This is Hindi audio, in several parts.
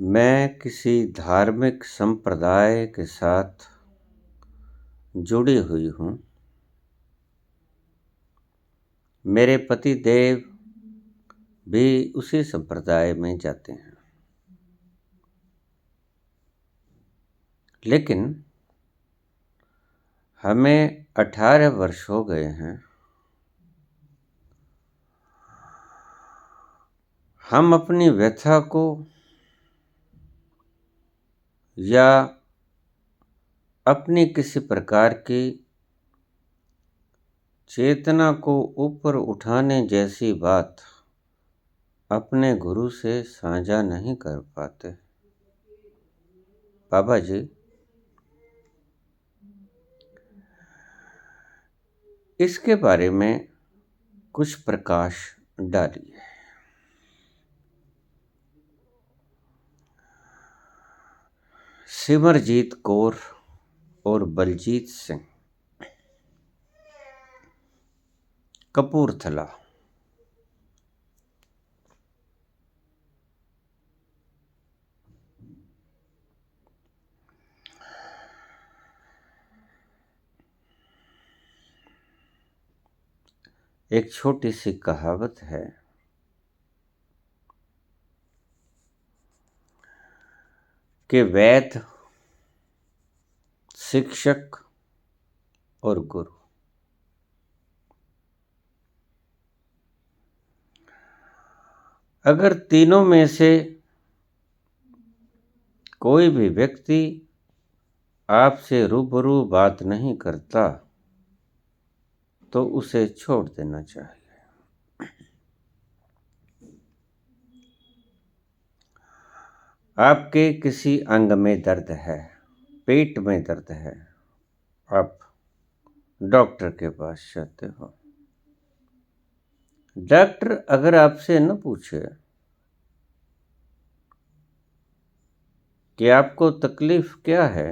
मैं किसी धार्मिक संप्रदाय के साथ जुड़ी हुई हूँ। मेरे पति देव भी उसी संप्रदाय में जाते हैं, लेकिन हमें 18 वर्ष हो गए हैं। हम अपनी व्यथा को या अपनी किसी प्रकार की चेतना को ऊपर उठाने जैसी बात अपने गुरु से साझा नहीं कर पाते। बाबा जी, इसके बारे में कुछ प्रकाश डालिए। सिमरजीत कौर और बलजीत सिंह, कपूरथला। एक छोटी सी कहावत है कि वैद्य, शिक्षक और गुरु, अगर तीनों में से कोई भी व्यक्ति आपसे रूबरू बात नहीं करता तो उसे छोड़ देना चाहिए। आपके किसी अंग में दर्द है, पेट में दर्द है, आप डॉक्टर के पास जाते हो। डॉक्टर अगर आपसे न पूछे कि आपको तकलीफ क्या है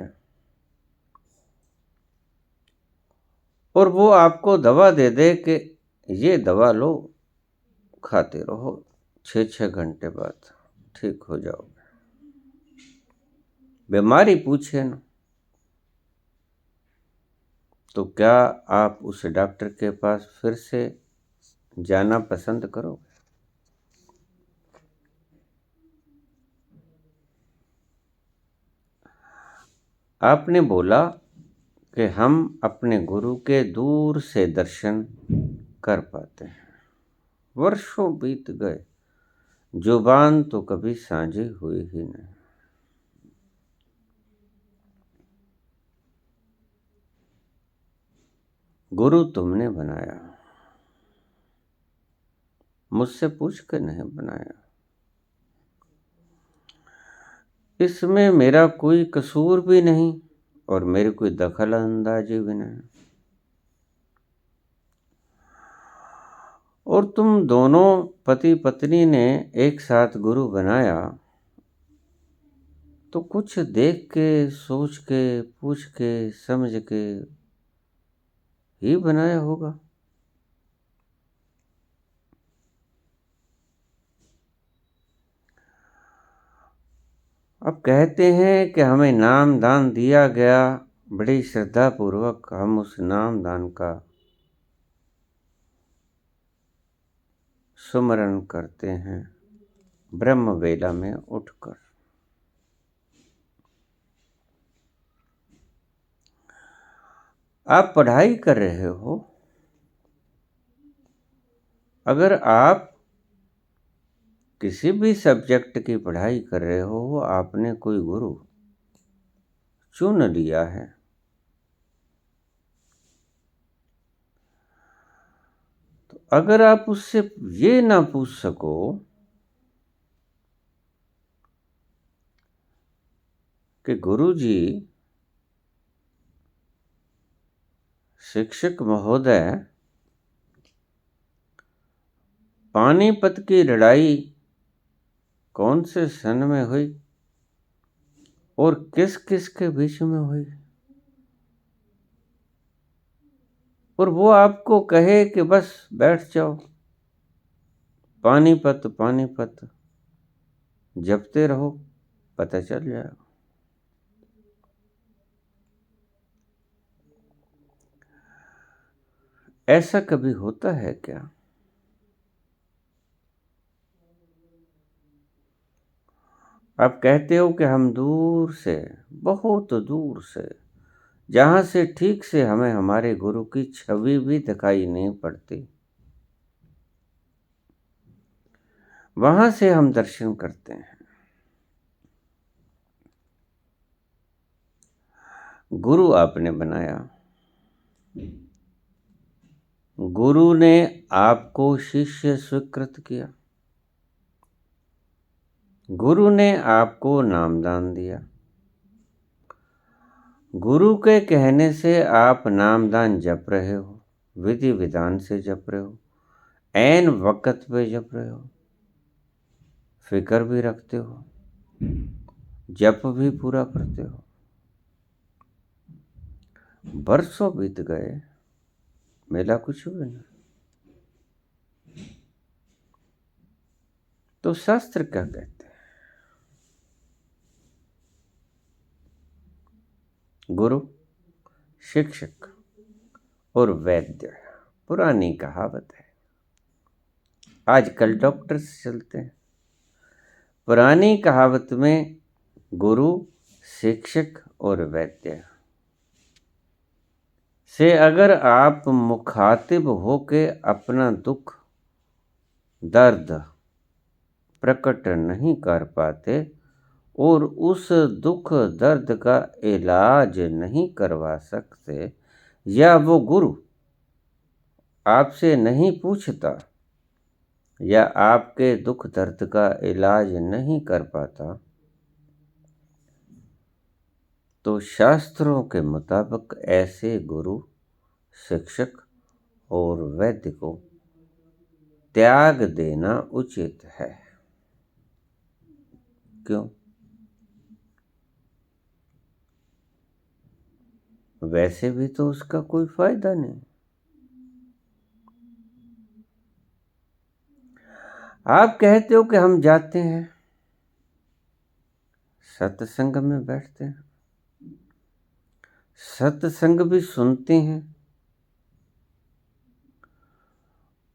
और वो आपको दवा दे दे कि ये दवा लो, खाते रहो, 6 घंटे बाद ठीक हो जाओगे, बीमारी पूछे न, तो क्या आप उस डॉक्टर के पास फिर से जाना पसंद करोगे? आपने बोला कि हम अपने गुरु के दूर से दर्शन कर पाते हैं। वर्षों बीत गए, जुबान तो कभी साझी हुई ही नहीं। गुरु तुमने बनाया, मुझसे पूछ कर नहीं बनाया। इसमें मेरा कोई कसूर भी नहीं और मेरी कोई दखल अंदाजी भी नहीं। और तुम दोनों पति पत्नी ने एक साथ गुरु बनाया तो कुछ देख के, सोच के, पूछ के, समझ के ही बनाया होगा। अब कहते हैं कि हमें नाम दान दिया गया, बड़ी श्रद्धा पूर्वक हम उस नाम दान का सुमरन करते हैं ब्रह्म वेला में उठकर। आप पढ़ाई कर रहे हो, अगर आप किसी भी सब्जेक्ट की पढ़ाई कर रहे हो, आपने कोई गुरु चुन लिया है, तो अगर आप उससे ये ना पूछ सको कि गुरुजी, शिक्षक महोदय, पानीपत की लड़ाई कौन से सन में हुई और किस किस के बीच में हुई, और वो आपको कहे कि बस बैठ जाओ, पानीपत पानीपत जपते रहो, पता चल जाएगा। ऐसा कभी होता है क्या? आप कहते हो कि हम दूर से, बहुत दूर से, जहाँ से ठीक से हमें हमारे गुरु की छवि भी दिखाई नहीं पड़ती, वहाँ से हम दर्शन करते हैं। गुरु आपने बनाया, गुरु ने आपको शिष्य स्वीकृत किया, गुरु ने आपको नामदान दिया, गुरु के कहने से आप नामदान जप रहे हो, विधि विधान से जप रहे हो, ऐन वक़्त पे जप रहे हो, फिक्र भी रखते हो, जप भी पूरा करते हो। बरसों बीत गए, मिला कुछ भी नहीं। तो शास्त्र क्या कहते हैं? गुरु, शिक्षक और वैद्य, पुरानी कहावत है। आजकल डॉक्टर्स चलते हैं। पुरानी कहावत में गुरु, शिक्षक और वैद्य से अगर आप मुखातिब होके अपना दुख दर्द प्रकट नहीं कर पाते और उस दुख दर्द का इलाज नहीं करवा सकते, या वो गुरु आपसे नहीं पूछता या आपके दुख दर्द का इलाज नहीं कर पाता, तो शास्त्रों के मुताबिक ऐसे गुरु, शिक्षक और वैद्य को त्याग देना उचित है। क्यों? वैसे भी तो उसका कोई फायदा नहीं। आप कहते हो कि हम जाते हैं, सत्संग में बैठते हैं, सत्संग भी सुनते हैं,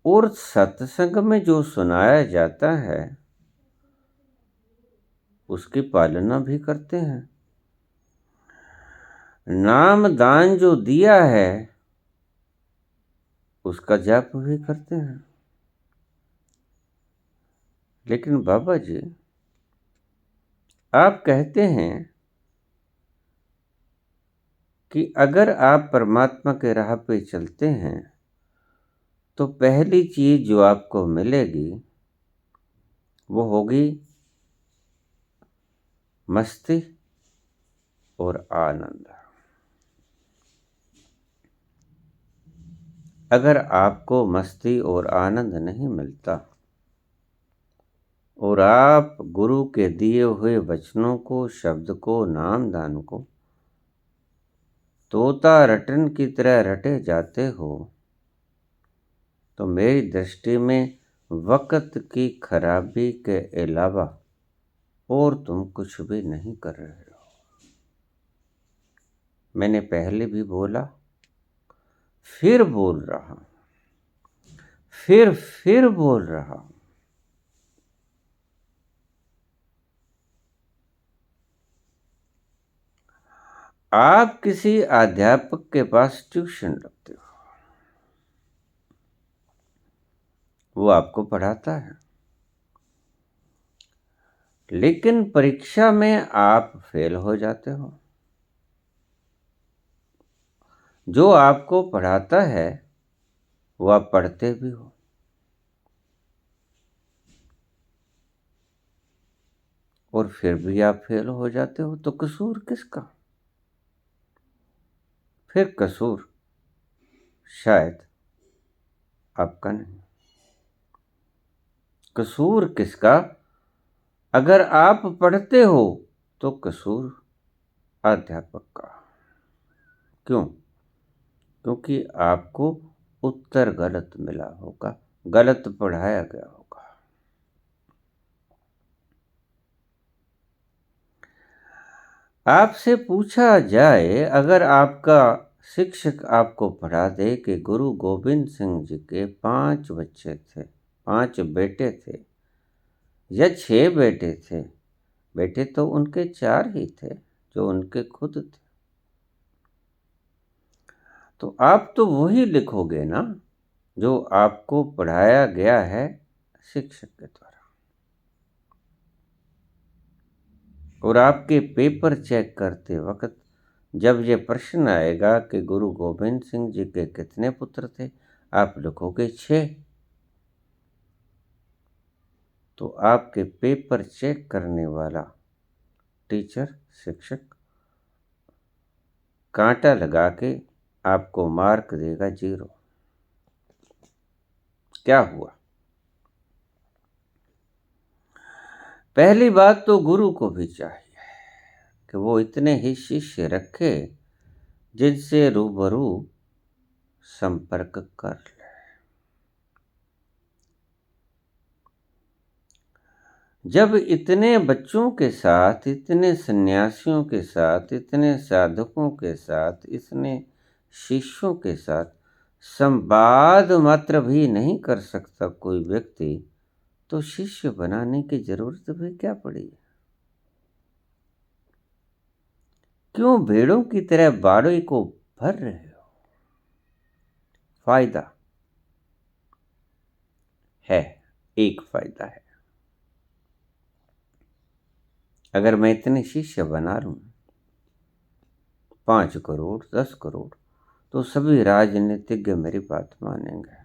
और सत्संग में जो सुनाया जाता है उसकी पालना भी करते हैं। नाम दान जो दिया है उसका जाप भी करते हैं। लेकिन बाबा जी, आप कहते हैं कि अगर आप परमात्मा के राह पे चलते हैं तो पहली चीज जो आपको मिलेगी वो होगी मस्ती और आनंद। अगर आपको मस्ती और आनंद नहीं मिलता और आप गुरु के दिए हुए वचनों को, शब्द को, नाम दान को तोता रटन की तरह रटे जाते हो, तो मेरी दृष्टि में वक़्त की खराबी के अलावा और तुम कुछ भी नहीं कर रहे हो। मैंने पहले भी बोला, फिर बोल रहा, फिर बोल रहा। आप किसी अध्यापक के पास ट्यूशन रखते हो, वो आपको पढ़ाता है, लेकिन परीक्षा में आप फेल हो जाते हो। जो आपको पढ़ाता है वो आप पढ़ते भी हो, और फिर भी आप फेल हो जाते हो, तो कसूर किसका? फिर कसूर शायद आपका नहीं। कसूर किसका? अगर आप पढ़ते हो तो कसूर अध्यापक का। क्यों? क्योंकि आपको उत्तर गलत मिला होगा, गलत पढ़ाया गया होगा। आपसे पूछा जाए, अगर आपका शिक्षक आपको पढ़ा दे कि गुरु गोविंद सिंह जी के 5 बच्चे थे, 5 बेटे थे या 6 बेटे थे, बेटे तो उनके 4 ही थे जो उनके खुद थे, तो आप तो वही लिखोगे ना जो आपको पढ़ाया गया है शिक्षक के द्वारा। और आपके पेपर चेक करते वक्त जब ये प्रश्न आएगा कि गुरु गोविंद सिंह जी के कितने पुत्र थे, आप लिखोगे 6। तो आपके पेपर चेक करने वाला टीचर, शिक्षक कांटा लगा के आपको मार्क देगा 0। क्या हुआ? पहली बात तो गुरु को भी चाहिए कि वो इतने ही शिष्य रखे जिनसे रूबरू संपर्क कर ले। जब इतने बच्चों के साथ, इतने सन्यासियों के साथ, इतने साधकों के साथ, इतने शिष्यों के साथ संवाद मात्र भी नहीं कर सकता कोई व्यक्ति, तो शिष्य बनाने की जरूरत भी क्या पड़ी? क्यों भेड़ों की तरह बाड़े को भर रहे हो? फायदा है, एक फायदा है। अगर मैं इतने शिष्य बना लूं, 5 करोड़ 10 करोड़, तो सभी राजनीतिज्ञ मेरी बात मानेंगे,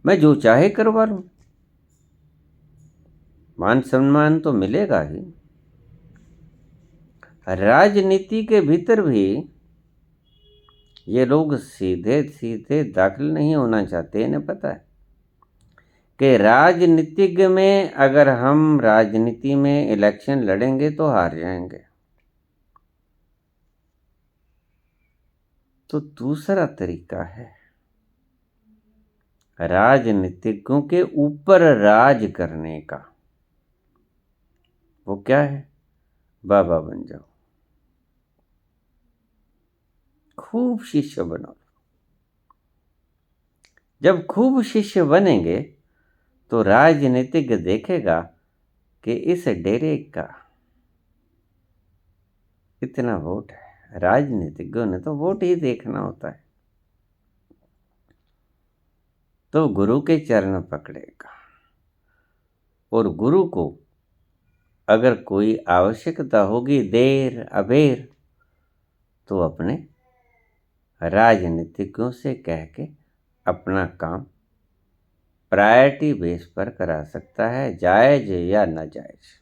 मैं जो चाहे करवा लूं, मान सम्मान तो मिलेगा ही। राजनीति के भीतर भी ये लोग सीधे सीधे दाखिल नहीं होना चाहते। इन्हें पता है कि राजनीतिज्ञ में अगर हम राजनीति में इलेक्शन लड़ेंगे तो हार जाएंगे, तो दूसरा तरीका है राजनीतिज्ञों के ऊपर राज करने का। वो क्या है? बाबा बन जाओ, खूब शिष्य बनाओ। जब खूब शिष्य बनेंगे तो राजनीतिज्ञ देखेगा कि इस डेरे का इतना वोट है। राजनीतिज्ञों ने तो वोट ही देखना होता है, तो गुरु के चरण पकड़ेगा। और गुरु को अगर कोई आवश्यकता होगी देर अबेर, तो अपने राजनीतिज्ञों से कह के अपना काम प्रायोरिटी बेस पर करा सकता है, जायज या नाजायज।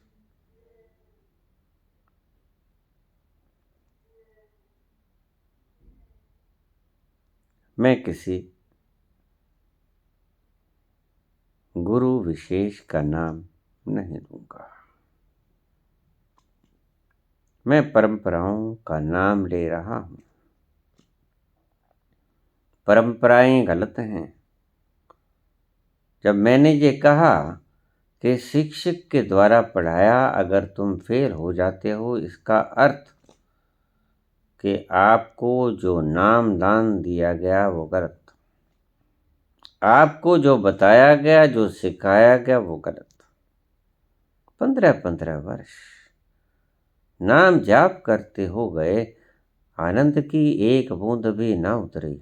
मैं किसी गुरु विशेष का नाम नहीं लूंगा, मैं परंपराओं का नाम ले रहा हूं। परंपराएं गलत हैं। जब मैंने ये कहा कि शिक्षक के द्वारा पढ़ाया अगर तुम फेल हो जाते हो, इसका अर्थ कि आपको जो नाम दान दिया गया वो गलत, आपको जो बताया गया, जो सिखाया गया वो गलत। 15-15 वर्ष नाम जाप करते हो गए, आनंद की एक बूंद भी ना उतरी।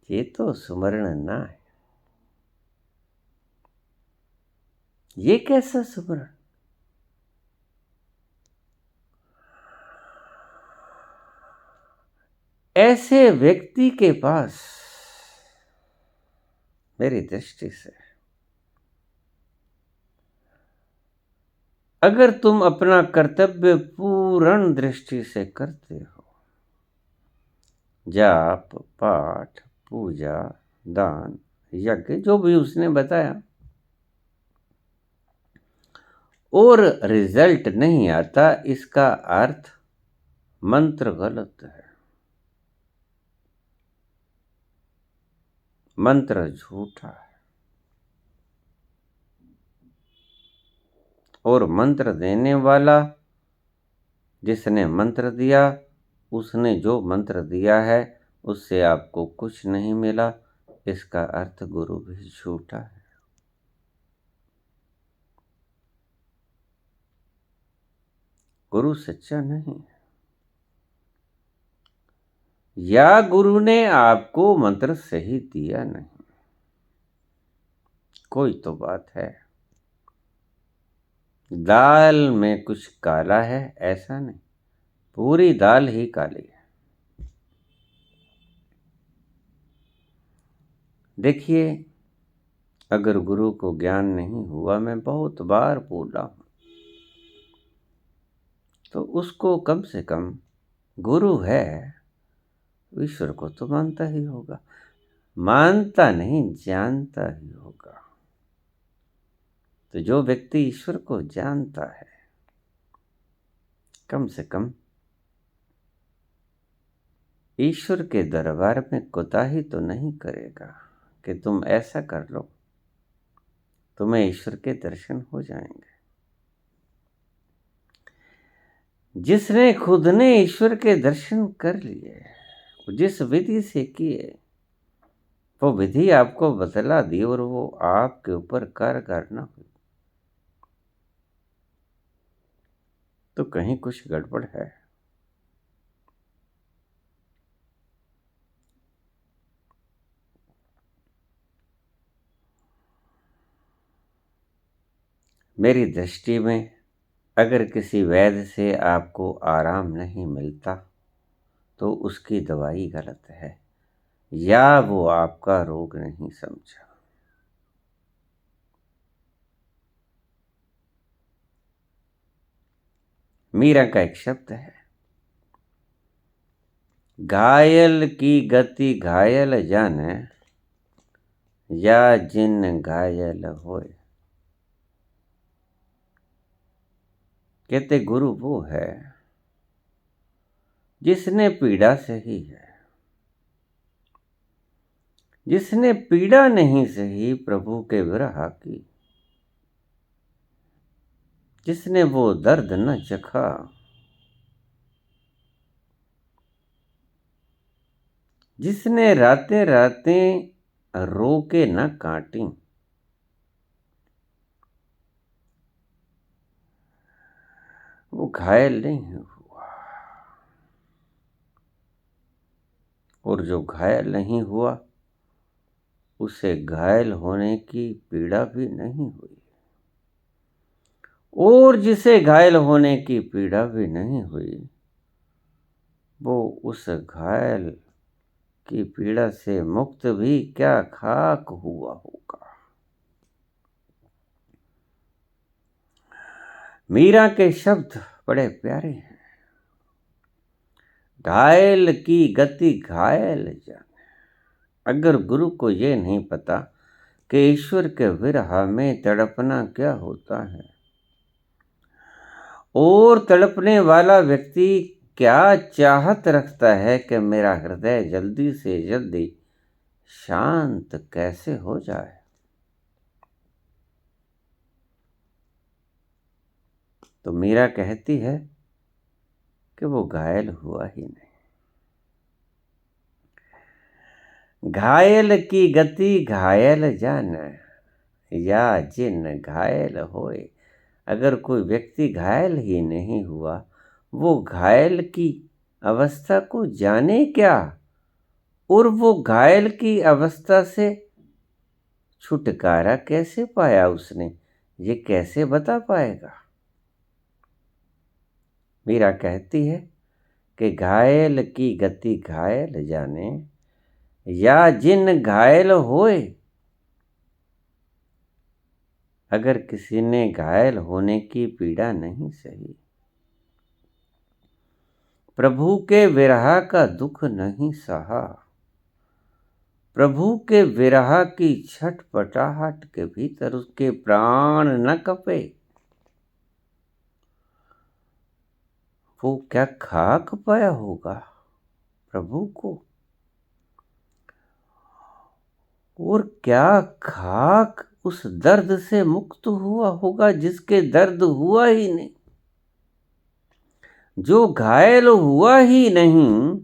ये तो सुमरण ना है। ये कैसा सुमरण? ऐसे व्यक्ति के पास मेरी दृष्टि से, अगर तुम अपना कर्तव्य पूर्ण दृष्टि से करते हो, जाप पाठ पूजा दान यज्ञ जो भी उसने बताया, और रिजल्ट नहीं आता, इसका अर्थ मंत्र गलत है। मंत्र झूठा है और मंत्र देने वाला जिसने मंत्र दिया उसने जो मंत्र दिया है उससे आपको कुछ नहीं मिला। इसका अर्थ गुरु भी झूठा है। गुरु सच्चा नहीं है। या गुरु ने आपको मंत्र सही दिया नहीं, कोई तो बात है। दाल में कुछ काला है ऐसा नहीं, पूरी दाल ही काली है। देखिए, अगर गुरु को ज्ञान नहीं हुआ, मैं बहुत बार बोला हूं, तो उसको कम से कम गुरु है ईश्वर को तो मानता ही होगा। मानता नहीं, जानता ही होगा। तो जो व्यक्ति ईश्वर को जानता है, कम से कम ईश्वर के दरबार में कोताही तो नहीं करेगा कि तुम ऐसा कर लो, तुम्हें ईश्वर के दर्शन हो जाएंगे। जिसने खुद ने ईश्वर के दर्शन कर लिए, जिस विधि से किए, वो विधि आपको बतला दी और वो आपके ऊपर कारगर न हुई, तो कहीं कुछ गड़बड़ है। मेरी दृष्टि में अगर किसी वैद्य से आपको आराम नहीं मिलता तो उसकी दवाई गलत है या वो आपका रोग नहीं समझा। मीरा का एक शब्द है, घायल की गति घायल जाने, या जिन घायल होए। कहते गुरु वो है जिसने पीड़ा सही है, जिसने पीड़ा नहीं सही प्रभु के विरह की, जिसने वो दर्द न चखा, जिसने रातें रातें रो के न काटी, वो घायल नहीं हुआ। और जो घायल नहीं हुआ उसे घायल होने की पीड़ा भी नहीं हुई, और जिसे घायल होने की पीड़ा भी नहीं हुई वो उस घायल की पीड़ा से मुक्त भी क्या खाक हुआ होगा। मीरा के शब्द बड़े प्यारे हैं, घायल की गति घायल जाने। अगर गुरु को ये नहीं पता कि ईश्वर के विरह में तड़पना क्या होता है, और तड़पने वाला व्यक्ति क्या चाहत रखता है कि मेरा हृदय जल्दी से जल्दी शांत कैसे हो जाए, तो मीरा कहती है कि वो घायल हुआ ही नहीं। घायल की गति घायल जान, या जिन घायल होए। अगर कोई व्यक्ति घायल ही नहीं हुआ, वो घायल की अवस्था को जाने क्या, और वो घायल की अवस्था से छुटकारा कैसे पाया उसने, ये कैसे बता पाएगा। मीरा कहती है कि घायल की गति घायल जाने, या जिन घायल होए। अगर किसी ने घायल होने की पीड़ा नहीं सही, प्रभु के विरह का दुख नहीं सहा, प्रभु के विरह की छटपटाहट के भीतर उसके प्राण न कपे, वो क्या खाक पाया होगा प्रभु को। और क्या खाक उस दर्द से मुक्त हुआ होगा जिसके दर्द हुआ ही नहीं, जो घायल हुआ ही नहीं,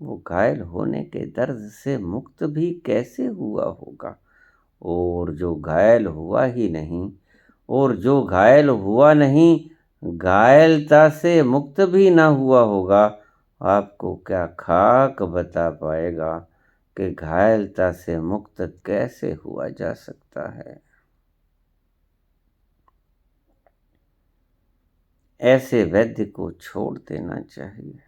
वो घायल होने के दर्द से मुक्त भी कैसे हुआ होगा। और जो घायल हुआ ही नहीं, और जो घायल हुआ नहीं, घायलता से मुक्त भी ना हुआ होगा, आपको क्या खाक बता पाएगा कि घायलता से मुक्त कैसे हुआ जा सकता है। ऐसे वैद्य को छोड़ देना चाहिए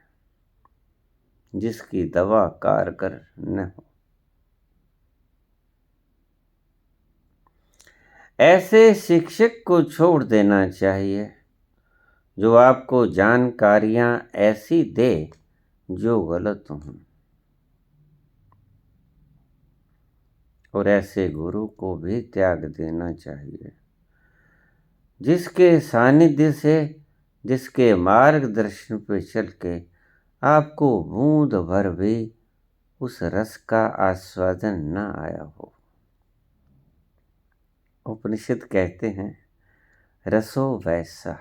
जिसकी दवा कारगर न हो। ऐसे शिक्षक को छोड़ देना चाहिए जो आपको जानकारियां ऐसी दे जो गलत हों। और ऐसे गुरु को भी त्याग देना चाहिए जिसके सानिध्य से, जिसके मार्गदर्शन पे चल के आपको बूंद भर भी उस रस का आस्वादन न आया हो। उपनिषद कहते हैं, रसो वैसा,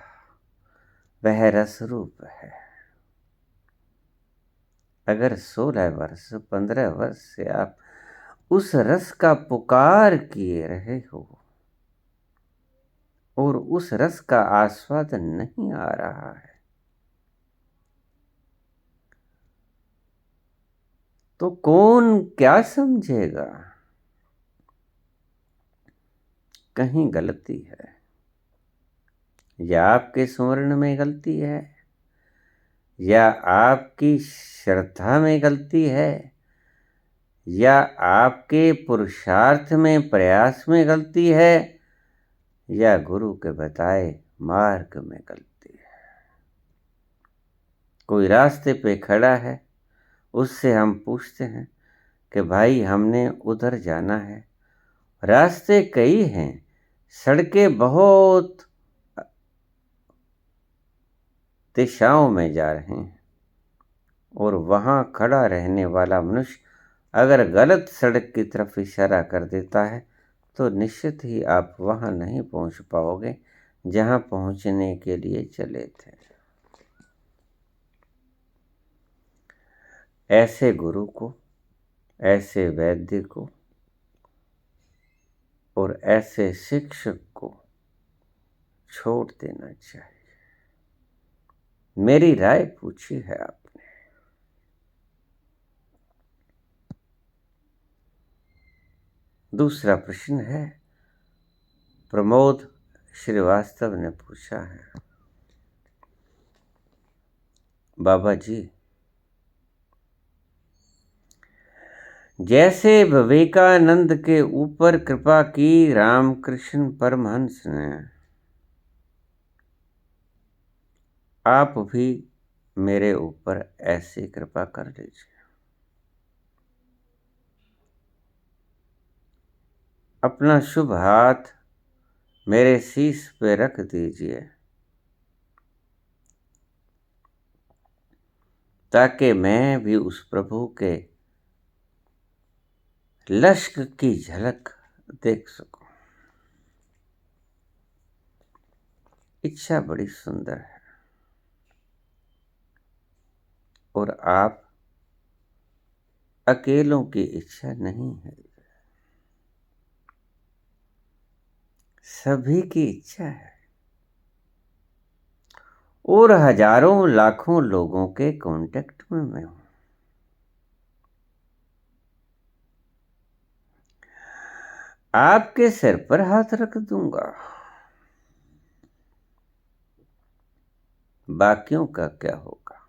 वह रस रूप है। अगर 16 वर्ष 15 वर्ष से आप उस रस का पुकार किए रहे हो और उस रस का आस्वादन नहीं आ रहा है, तो कौन क्या समझेगा। कहीं गलती है, या आपके स्मरण में गलती है, या आपकी श्रद्धा में गलती है, या आपके पुरुषार्थ में प्रयास में गलती है, या गुरु के बताए मार्ग में गलती है। कोई रास्ते पे खड़ा है, उससे हम पूछते हैं कि भाई हमने उधर जाना है, रास्ते कई हैं, सड़कें बहुत दिशाओं में जा रहे हैं, और वहाँ खड़ा रहने वाला मनुष्य अगर गलत सड़क की तरफ इशारा कर देता है तो निश्चित ही आप वहाँ नहीं पहुँच पाओगे जहाँ पहुँचने के लिए चले थे। ऐसे गुरु को, ऐसे वैद्य को और ऐसे शिक्षक को छोड़ देना चाहिए। मेरी राय पूछी है आपने। दूसरा प्रश्न है, प्रमोद श्रीवास्तव ने पूछा है, बाबा जी, जैसे विवेकानंद के ऊपर कृपा की रामकृष्ण परमहंस ने, आप भी मेरे ऊपर ऐसी कृपा कर लीजिए। अपना शुभ हाथ मेरे शीश पे रख दीजिए ताकि मैं भी उस प्रभु के लश्कर की झलक देख सकूं। इच्छा बड़ी सुंदर है और आप अकेलों की इच्छा नहीं है, सभी की इच्छा है और हजारों लाखों लोगों के कांटेक्ट में मैं हूं। आपके सिर पर हाथ रख दूंगा, बाकियों का क्या होगा।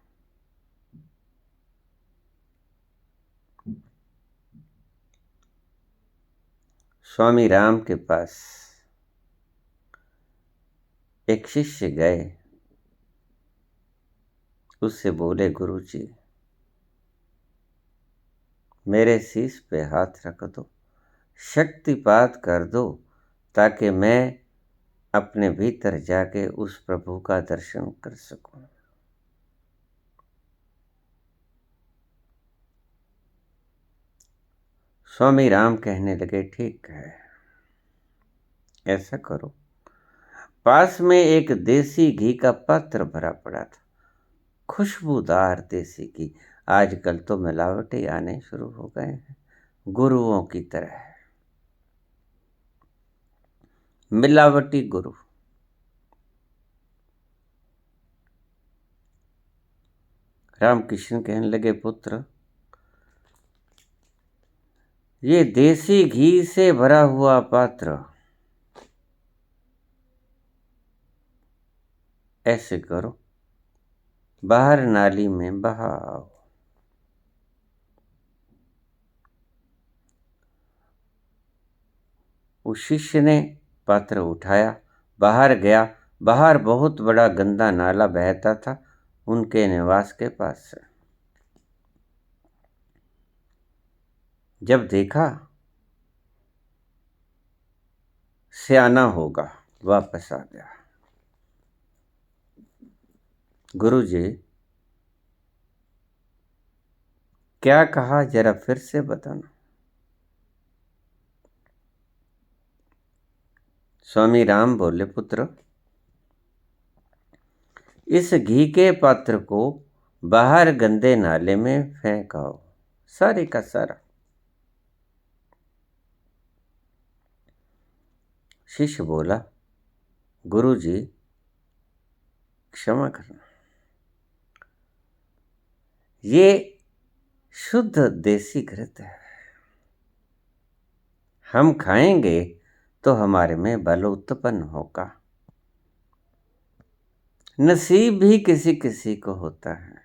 स्वामी राम के पास एक शिष्य गए, उससे बोले, गुरुजी मेरे शीश पे हाथ रख दो, शक्तिपात कर दो ताकि मैं अपने भीतर जाके उस प्रभु का दर्शन कर सकूं। स्वामी राम कहने लगे, ठीक है, ऐसा करो। पास में एक देसी घी का पात्र भरा पड़ा था, खुशबूदार देसी घी। आजकल तो मिलावटी आने शुरू हो गए हैं, गुरुओं की तरह, मिलावटी गुरु। रामकृष्ण कहने लगे, पुत्र, ये देसी घी से भरा हुआ पात्र ऐसे करो, बाहर नाली में बहाओ। उस शिष्य ने पात्र उठाया, बाहर गया। बाहर बहुत बड़ा गंदा नाला बहता था उनके निवास के पास से। जब देखा सियाना होगा, वापस आ गया। गुरुजी, क्या कहा, जरा फिर से बताना। स्वामी राम बोले, पुत्र, इस घी के पात्र को बाहर गंदे नाले में फेंक आओ, सारे का सारा। शिष्य बोला, गुरुजी, क्षमा करना, ये शुद्ध देसी घृत है, हम खाएंगे तो हमारे में बल उत्पन्न होगा। नसीब भी किसी किसी को होता है,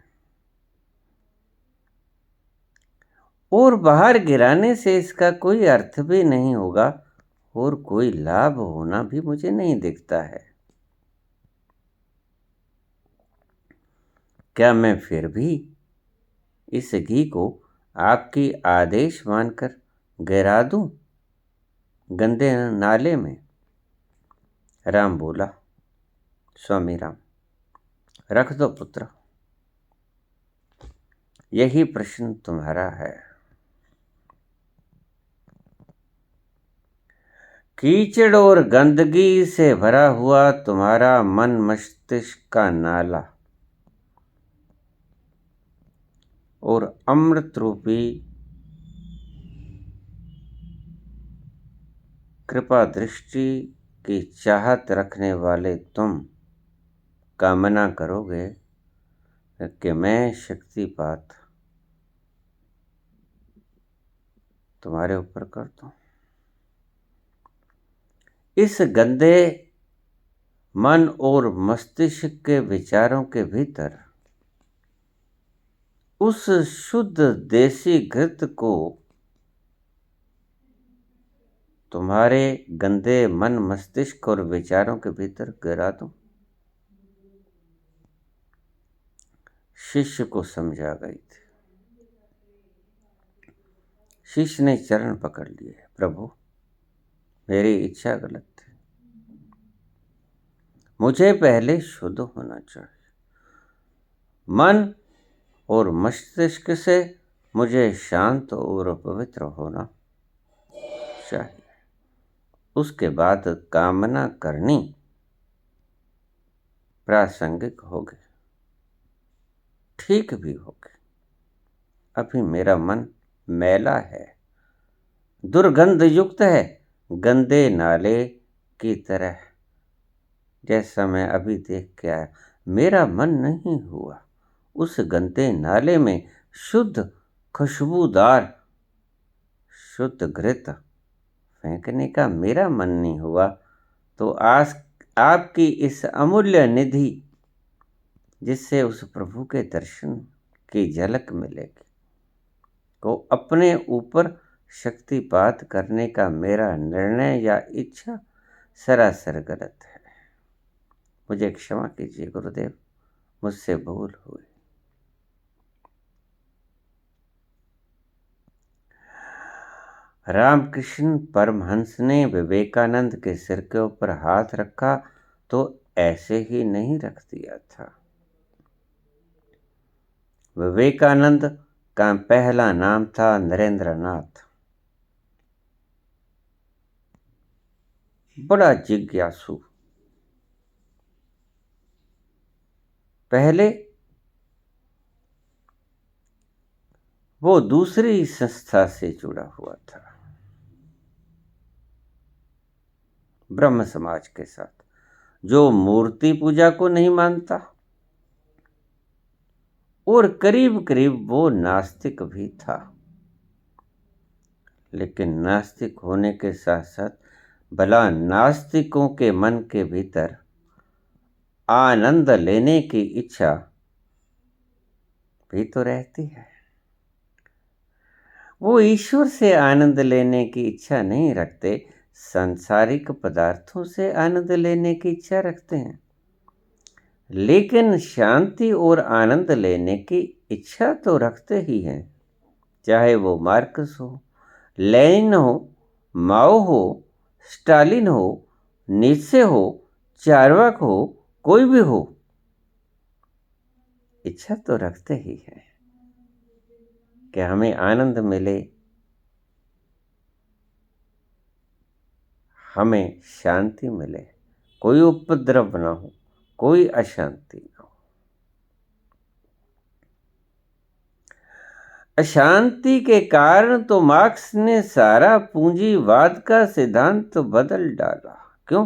और बाहर गिराने से इसका कोई अर्थ भी नहीं होगा और कोई लाभ होना भी मुझे नहीं दिखता है। क्या मैं फिर भी इस घी को आपकी आदेश मानकर गिरा दूं गंदे नाले में? राम बोला, स्वामी राम, रख दो पुत्र, यही प्रश्न तुम्हारा है। कीचड़ और गंदगी से भरा हुआ तुम्हारा मन मस्तिष्क का नाला और अमृत रूपी कृपा दृष्टि की चाहत रखने वाले तुम कामना करोगे कि मैं शक्तिपात तुम्हारे ऊपर कर दूं। इस गंदे मन और मस्तिष्क के विचारों के भीतर उस शुद्ध देसी घृत को तुम्हारे गंदे मन मस्तिष्क और विचारों के भीतर गिरा दूं। शिष्य को समझा गई थी। शिष्य ने चरण पकड़ लिए, प्रभु, मेरी इच्छा गलत थी, मुझे पहले शुद्ध होना चाहिए, मन और मस्तिष्क से मुझे शांत और पवित्र होना चाहिए, उसके बाद कामना करनी प्रासंगिक होगी, ठीक भी होगी। अभी मेरा मन मैला है, दुर्गंध युक्त है, गंदे नाले की तरह, जैसा मैं अभी देख के आया। मेरा मन नहीं हुआ उस गंदे नाले में शुद्ध खुशबूदार शुद्ध घृत फेंकने का, मेरा मन नहीं हुआ। तो आज आपकी इस अमूल्य निधि, जिससे उस प्रभु के दर्शन की झलक मिलेगी, को अपने ऊपर शक्तिपात करने का मेरा निर्णय या इच्छा सरासर गलत है। मुझे क्षमा कीजिए गुरुदेव, मुझसे भूल हुई। रामकृष्ण परमहंस ने विवेकानंद के सिर के ऊपर हाथ रखा तो ऐसे ही नहीं रख दिया था। विवेकानंद का पहला नाम था नरेंद्र नाथ। बड़ा जिज्ञासु। पहले वो दूसरी संस्था से जुड़ा हुआ था, ब्रह्म समाज के साथ, जो मूर्ति पूजा को नहीं मानता, और करीब करीब वो नास्तिक भी था। लेकिन नास्तिक होने के साथ साथ भला नास्तिकों के मन के भीतर आनंद लेने की इच्छा भी तो रहती है। वो ईश्वर से आनंद लेने की इच्छा नहीं रखते, सांसारिक पदार्थों से आनंद लेने की इच्छा रखते हैं। लेकिन शांति और आनंद लेने की इच्छा तो रखते ही हैं, चाहे वो मार्क्स हो, लेनिन हो, माओ हो, स्टालिन हो, नीत्शे हो, चार्वाक हो, कोई भी हो, इच्छा तो रखते ही हैं कि हमें आनंद मिले, हमें शांति मिले, कोई उपद्रव ना हो, कोई अशांति ना हो। अशांति के कारण तो मार्क्स ने सारा पूंजीवाद का सिद्धांत बदल डाला। क्यों?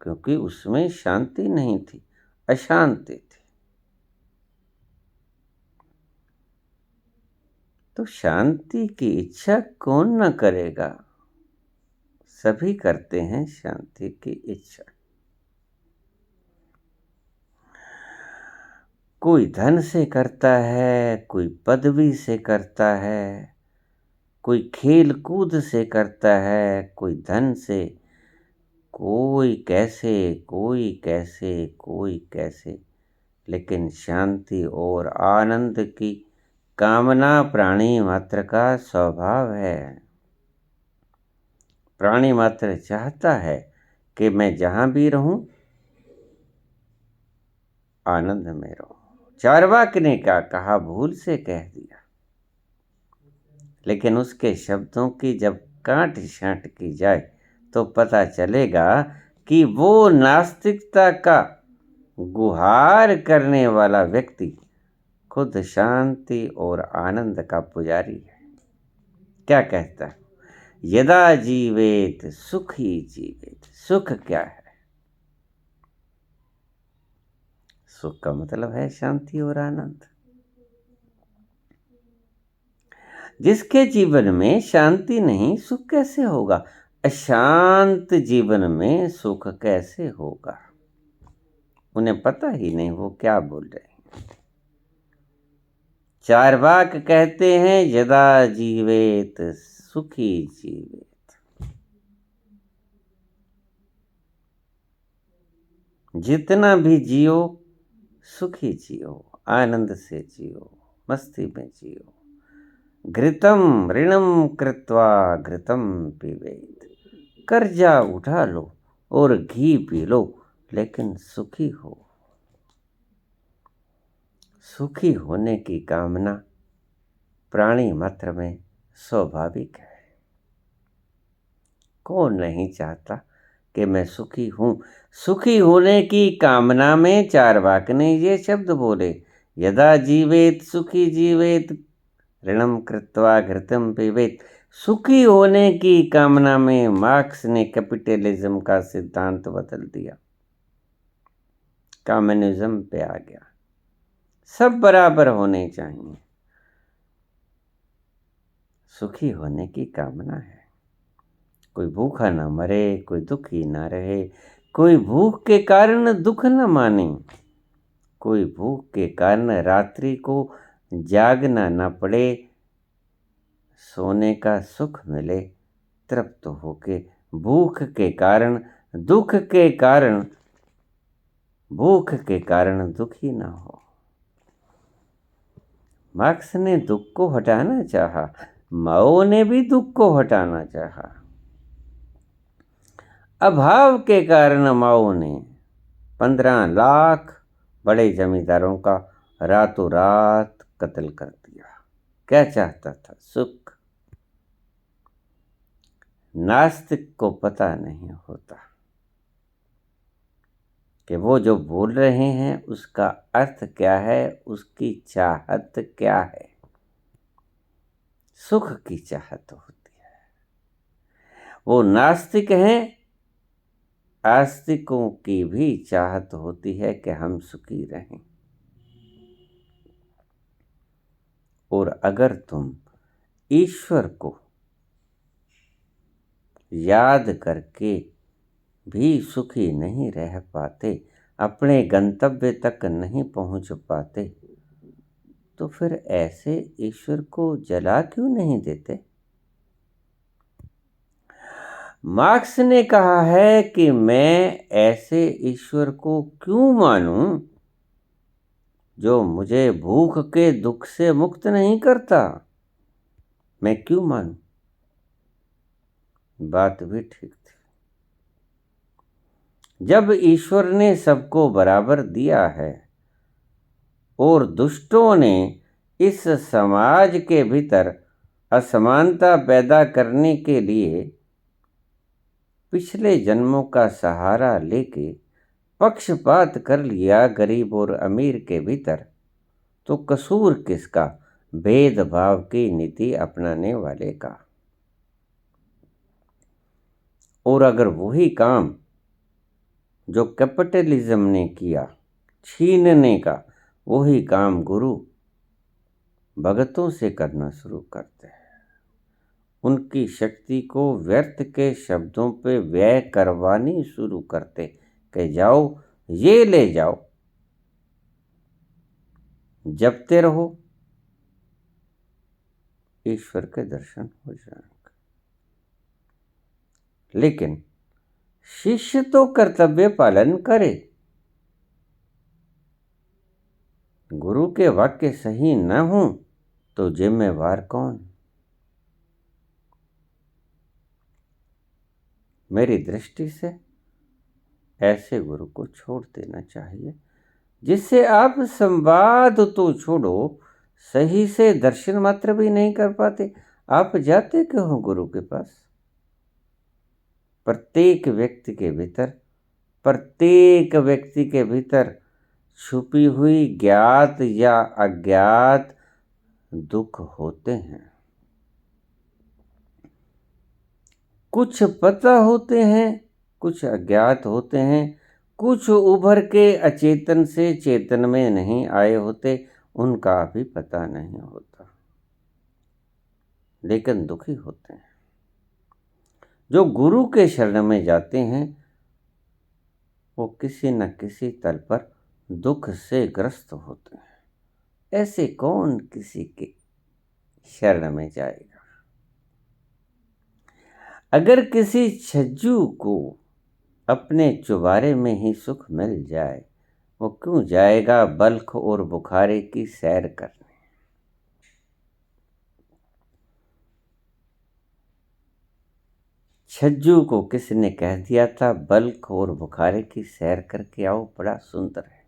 क्योंकि उसमें शांति नहीं थी, अशांति थी। तो शांति की इच्छा कौन न करेगा? सभी करते हैं शांति की इच्छा। कोई धन से करता है, कोई पदवी से करता है, कोई खेल कूद से करता है, कोई धन से, कोई कैसे, कोई कैसे, कोई कैसे। लेकिन शांति और आनंद की कामना प्राणी मात्र का स्वभाव है। प्राणी मात्र चाहता है कि मैं जहां भी रहूं आनंद में रहूं। चार्वाक ने क्या कहा, भूल से कह दिया, लेकिन उसके शब्दों की जब काट छांट की जाए तो पता चलेगा कि वो नास्तिकता का गुहार करने वाला व्यक्ति खुद शांति और आनंद का पुजारी है। क्या कहता है? यदा जीवेत सुखी जीवेत। सुख क्या है? सुख का मतलब है शांति और आनंद। जिसके जीवन में शांति नहीं, सुख कैसे होगा? अशांत जीवन में सुख कैसे होगा? उन्हें पता ही नहीं वो क्या बोल रहे हैं। चार्वाक कहते हैं यदा जीवेत सुखी जीवेत। जितना भी जियो सुखी जियो, आनंद से जियो, मस्ती में जियो। घृतम ऋणम कृत्वा घृतम पिबेत। कर्जा उठा लो और घी पी लो, लेकिन सुखी हो। सुखी होने की कामना प्राणी मात्र में स्वाभाविक है। कौन नहीं चाहता कि मैं सुखी हूं? सुखी होने की कामना में चार्वाक ने ये शब्द बोले, यदा जीवेत सुखी जीवेत ऋणम कृत्वा घृतम पिबेत। सुखी होने की कामना में मार्क्स ने कैपिटलिज्म का सिद्धांत बदल दिया, कम्युनिज्म पे आ गया। सब बराबर होने चाहिए। सुखी होने की कामना है। कोई भूखा ना मरे, कोई दुखी ना रहे, कोई भूख के कारण दुख न माने, कोई भूख के कारण रात्रि को जागना न पड़े, सोने का सुख मिले, तृप्त होके। भूख के कारण, दुख के कारण, भूख के कारण दुखी ना हो। मार्क्स ने दुख को हटाना चाहा, माओ ने भी दुख को हटाना चाहा। अभाव के कारण माओ ने 15 लाख बड़े जमींदारों का रातों रात कत्ल कर दिया। क्या चाहता था? सुख। नास्तिक को पता नहीं होता कि वो जो बोल रहे हैं उसका अर्थ क्या है, उसकी चाहत क्या है। सुख की चाहत होती है। वो नास्तिक हैं, आस्तिकों की भी चाहत होती है कि हम सुखी रहें। और अगर तुम ईश्वर को याद करके भी सुखी नहीं रह पाते, अपने गंतव्य तक नहीं पहुंच पाते, तो फिर ऐसे ईश्वर को जला क्यों नहीं देते? मार्क्स ने कहा है कि मैं ऐसे ईश्वर को क्यों मानूं जो मुझे भूख के दुख से मुक्त नहीं करता। मैं क्यों मानूं? बात भी ठीक थी। जब ईश्वर ने सबको बराबर दिया है और दुष्टों ने इस समाज के भीतर असमानता पैदा करने के लिए पिछले जन्मों का सहारा लेके पक्षपात कर लिया गरीब और अमीर के भीतर, तो कसूर किसका? भेदभाव की नीति अपनाने वाले का। और अगर वही काम जो कैपिटलिज्म ने किया, छीनने का, वही काम गुरु भगतों से करना शुरू करते हैं, उनकी शक्ति को व्यर्थ के शब्दों पे व्यय करवानी शुरू करते कि जाओ ये ले जाओ, जपते रहो, ईश्वर के दर्शन हो जाएंगे। लेकिन शिष्य तो कर्तव्य पालन करे। गुरु के वाक्य सही न हो तो जिम्मेवार कौन? मेरी दृष्टि से ऐसे गुरु को छोड़ देना चाहिए, जिससे आप संवाद तो छोड़ो, सही से दर्शन मात्र भी नहीं कर पाते। आप जाते क्यों हो गुरु के पास? प्रत्येक व्यक्ति के भीतर छुपी हुई ज्ञात या अज्ञात दुख होते हैं। कुछ पता होते हैं, कुछ अज्ञात होते हैं, कुछ उभर के अचेतन से चेतन में नहीं आए होते, उनका भी पता नहीं होता, लेकिन दुखी होते हैं। जो गुरु के शरण में जाते हैं वो किसी न किसी तल पर दुख से ग्रस्त होते हैं। ऐसे कौन किसी के शरण में जाएगा? अगर किसी छज्जू को अपने चुबारे में ही सुख मिल जाए, वो क्यों जाएगा बल्ख और बुखारे की सैर करने? छज्जू को किसने कह दिया था बल्ख और बुखारे की सैर करके आओ, बड़ा सुंदर है।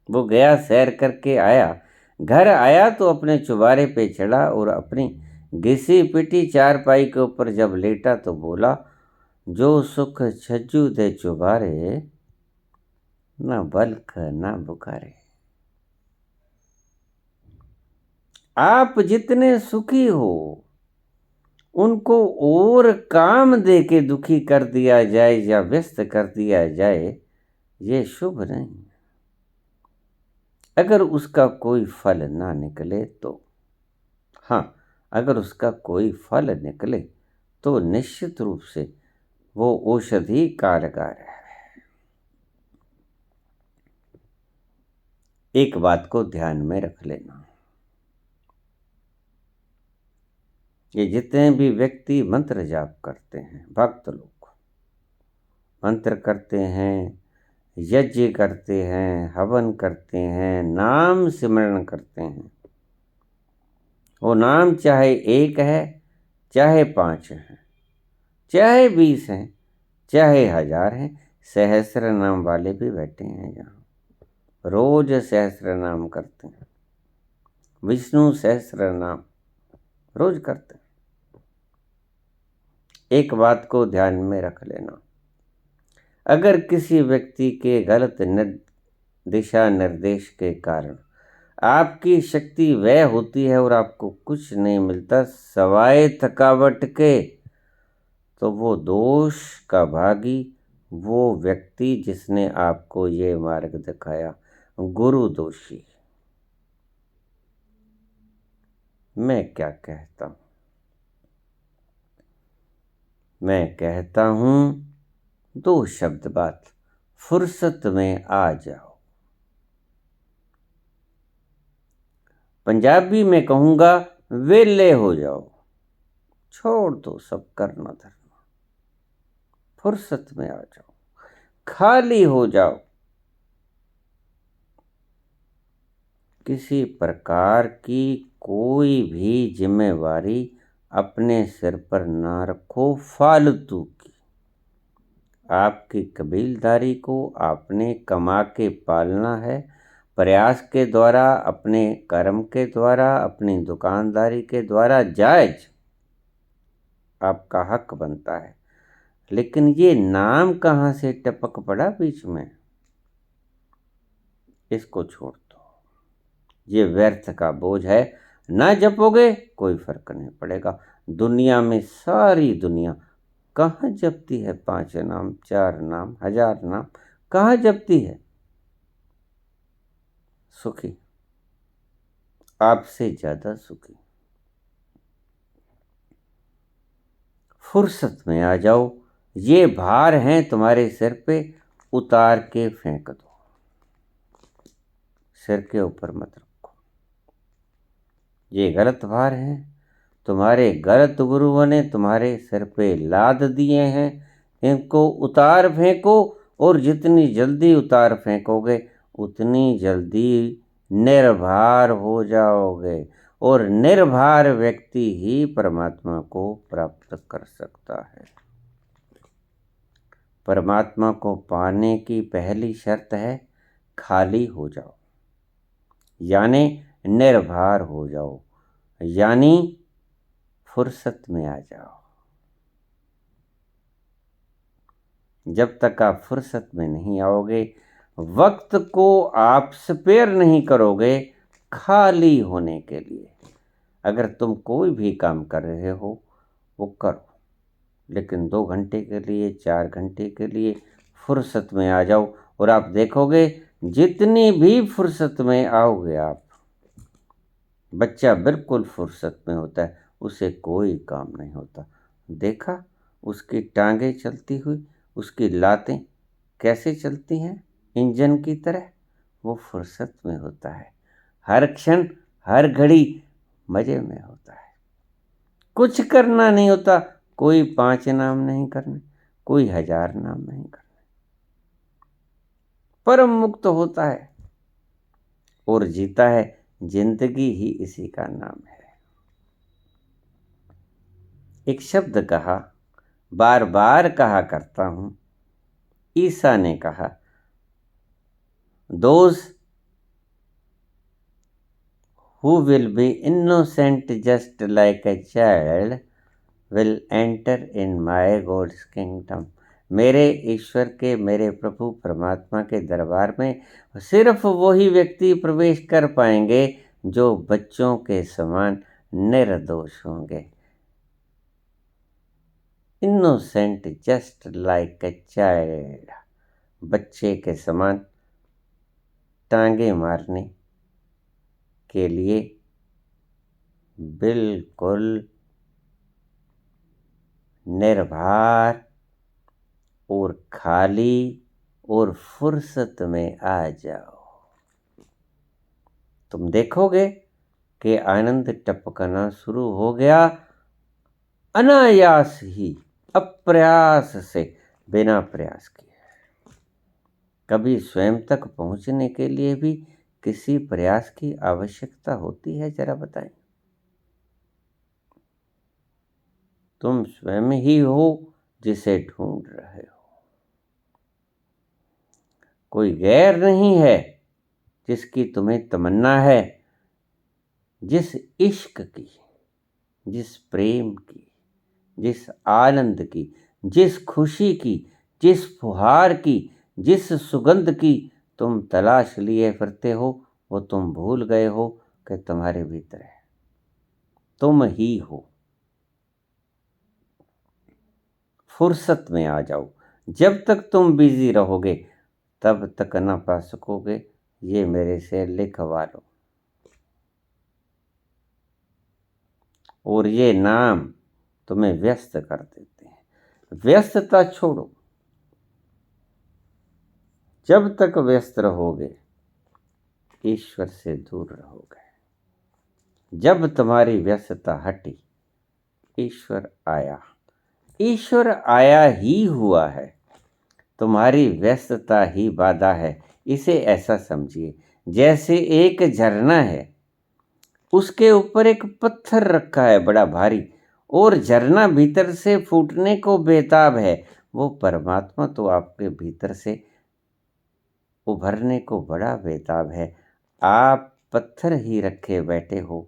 वो गया, सैर करके आया, घर आया तो अपने चुबारे पे चढ़ा और अपनी घिसी पिटी चारपाई के ऊपर जब लेटा तो बोला, जो सुख छज्जू दे चुबारे, ना बल्ख ना बुखारे। आप जितने सुखी हो उनको और काम दे के दुखी कर दिया जाए या व्यस्त कर दिया जाए, ये शुभ नहीं। अगर उसका कोई फल ना निकले तो, हाँ, अगर उसका कोई फल निकले तो निश्चित रूप से वो औषधि कारगर है। एक बात को ध्यान में रख लेना, ये जितने भी व्यक्ति मंत्र जाप करते हैं, भक्त लोग मंत्र करते हैं, यज्ञ करते हैं, हवन करते हैं, नाम सिमरण करते हैं, वो नाम चाहे 1 है, चाहे 5 है, चाहे 20 हैं, चाहे 1000 हैं। सहस्र नाम वाले भी बैठे हैं यहाँ, रोज सहस्र नाम करते हैं, विष्णु सहस्र नाम रोज करते हैं। एक बात को ध्यान में रख लेना, अगर किसी व्यक्ति के गलत दिशा निर्देश के कारण आपकी शक्ति व्यय होती है और आपको कुछ नहीं मिलता सवाए थकावट के, तो वो दोष का भागी वो व्यक्ति जिसने आपको ये मार्ग दिखाया, गुरु दोषी। मैं क्या कहता हूँ? मैं कहता हूँ दो शब्द बात, फुर्सत में आ जाओ। पंजाबी में कहूँगा वेले हो जाओ, छोड़ दो सब करना धरना, फुर्सत में आ जाओ, खाली हो जाओ। किसी प्रकार की कोई भी जिम्मेवारी अपने सिर पर ना रखो फालतू की। आपकी कबीलदारी को आपने कमा के पालना है, प्रयास के द्वारा, अपने कर्म के द्वारा, अपनी दुकानदारी के द्वारा जायज आपका हक बनता है। लेकिन ये नाम कहाँ से टपक पड़ा बीच में, इसको छोड़ दो। ये व्यर्थ का बोझ है, ना जपोगे कोई फर्क नहीं पड़ेगा। दुनिया में सारी दुनिया कहाँ जपती है 5 नाम, 4 नाम, 1000 नाम, कहाँ जपती है? सुखी, आपसे ज्यादा सुखी। फुर्सत में आ जाओ, ये भार हैं तुम्हारे सिर पे, उतार के फेंक दो, सिर के ऊपर मत रखो। ये गलत भार हैं, तुम्हारे गलत गुरुओं ने तुम्हारे सिर पे लाद दिए हैं, इनको उतार फेंको। और जितनी जल्दी उतार फेंकोगे उतनी जल्दी निर्भार हो जाओगे, और निर्भार व्यक्ति ही परमात्मा को प्राप्त कर सकता है। परमात्मा को पाने की पहली शर्त है खाली हो जाओ, यानी निर्भर हो जाओ, यानी फुर्सत में आ जाओ। जब तक आप फुर्सत में नहीं आओगे, वक्त को आप स्पेयर नहीं करोगे खाली होने के लिए। अगर तुम कोई भी काम कर रहे हो वो करो, लेकिन 2 घंटे के लिए, 4 घंटे के लिए फुर्सत में आ जाओ, और आप देखोगे जितनी भी फुर्सत में आओगे आप, बच्चा बिल्कुल फुर्सत में होता है, उसे कोई काम नहीं होता। देखा उसकी टांगें चलती हुई, उसकी लातें कैसे चलती हैं इंजन की तरह, वो फुर्सत में होता है। हर क्षण हर घड़ी मजे में होता है, कुछ करना नहीं होता, कोई 5 नाम नहीं करने, कोई 1000 नाम नहीं करने, परम मुक्त होता है और जीता है। जिंदगी ही इसी का नाम है। एक शब्द कहा, बार बार कहा करता हूं, ईसा ने कहा, those who will be innocent just like a child will enter in my God's kingdom। मेरे ईश्वर के, मेरे प्रभु परमात्मा के दरबार में सिर्फ वही व्यक्ति प्रवेश कर पाएंगे जो बच्चों के समान निर्दोष होंगे। Innocent just like a child, बच्चे के समान टांगे मारने के लिए बिल्कुल निर्भर और खाली और फुर्सत में आ जाओ। तुम देखोगे कि आनंद टपकना शुरू हो गया, अनायास ही, अप्रयास से, बिना प्रयास किए। कभी स्वयं तक पहुंचने के लिए भी किसी प्रयास की आवश्यकता होती है? जरा बताएं। तुम स्वयं ही हो जिसे ढूंढ रहे हो, कोई गैर नहीं है जिसकी तुम्हें तमन्ना है। जिस इश्क की, जिस प्रेम की, जिस आनंद की, जिस खुशी की, जिस फुहार की, जिस सुगंध की तुम तलाश लिए फिरते हो, वो तुम भूल गए हो कि तुम्हारे भीतर है, तुम ही हो। फुर्सत में आ जाओ। जब तक तुम बिजी रहोगे तब तक न पा सकोगे, ये मेरे से लिखवा लो। और ये नाम तुम्हें व्यस्त कर देते हैं। व्यस्तता छोड़ो। जब तक व्यस्त रहोगे ईश्वर से दूर रहोगे। जब तुम्हारी व्यस्तता हटी ईश्वर आया। ईश्वर आया ही हुआ है। तुम्हारी व्यस्तता ही बाधा है। इसे ऐसा समझिए जैसे एक झरना है, उसके ऊपर एक पत्थर रखा है बड़ा भारी, और झरना भीतर से फूटने को बेताब है। वो परमात्मा तो आपके भीतर से उभरने को बड़ा बेताब है। आप पत्थर ही रखे बैठे हो।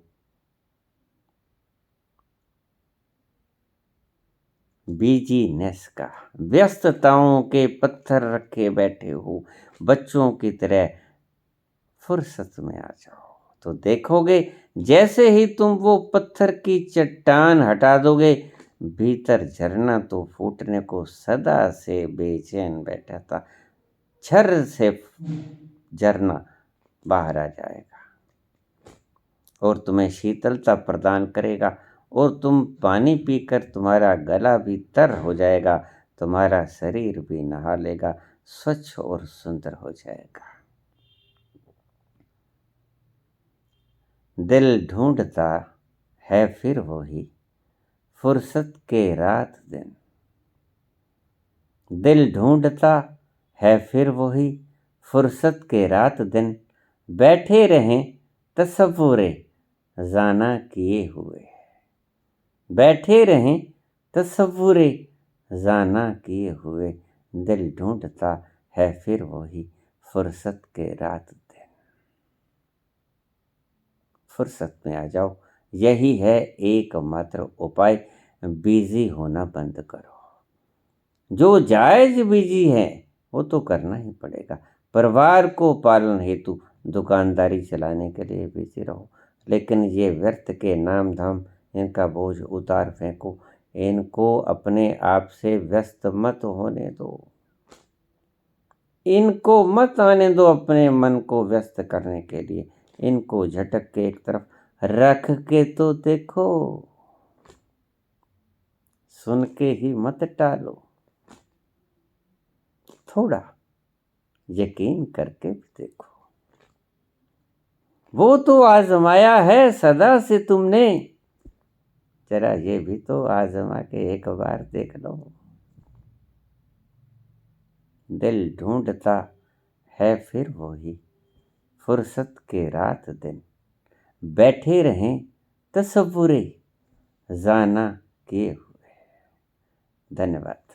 बिजीनेस का, व्यस्तताओं के पत्थर रखे बैठे हो। बच्चों की तरह फुर्सत में आ जाओ तो देखोगे जैसे ही तुम वो पत्थर की चट्टान हटा दोगे, भीतर झरना तो फूटने को सदा से बेचैन बैठा था, झर से झरना बाहर आ जाएगा और तुम्हें शीतलता प्रदान करेगा, और तुम पानी पीकर तुम्हारा गला भी तर हो जाएगा, तुम्हारा शरीर भी नहा लेगा, स्वच्छ और सुंदर हो जाएगा। दिल ढूंढता है फिर वही फुर्सत के रात दिन। दिल ढूंढता है फिर वही फुर्सत के रात दिन। बैठे रहें तसव्वुरे जाना किए हुए। बैठे रहें तसव्वुरे जाना किए हुए। दिल ढूंढता है फिर वही फुर्सत के रात दिन। फुर्सत में आ जाओ, यही है एकमात्र उपाय। बिजी होना बंद करो। जो जायज बिजी है वो तो करना ही पड़ेगा। परिवार को पालन हेतु दुकानदारी चलाने के लिए बिजी रहो, लेकिन ये व्यर्थ के नाम धाम, इनका बोझ उतार फेंको। इनको अपने आप से व्यस्त मत होने दो। इनको मत आने दो अपने मन को व्यस्त करने के लिए। इनको झटक के एक तरफ रख के तो देखो, सुन के ही मत टालो, थोड़ा यकीन करके भी देखो। वो तो आजमाया है सदा से तुमने, जरा ये भी तो आजमा के एक बार देख लो। दिल ढूंढता है फिर वही फुर्सत के रात दिन। बैठे रहें तसव्वुरे जाना किए हुए। धन्यवाद।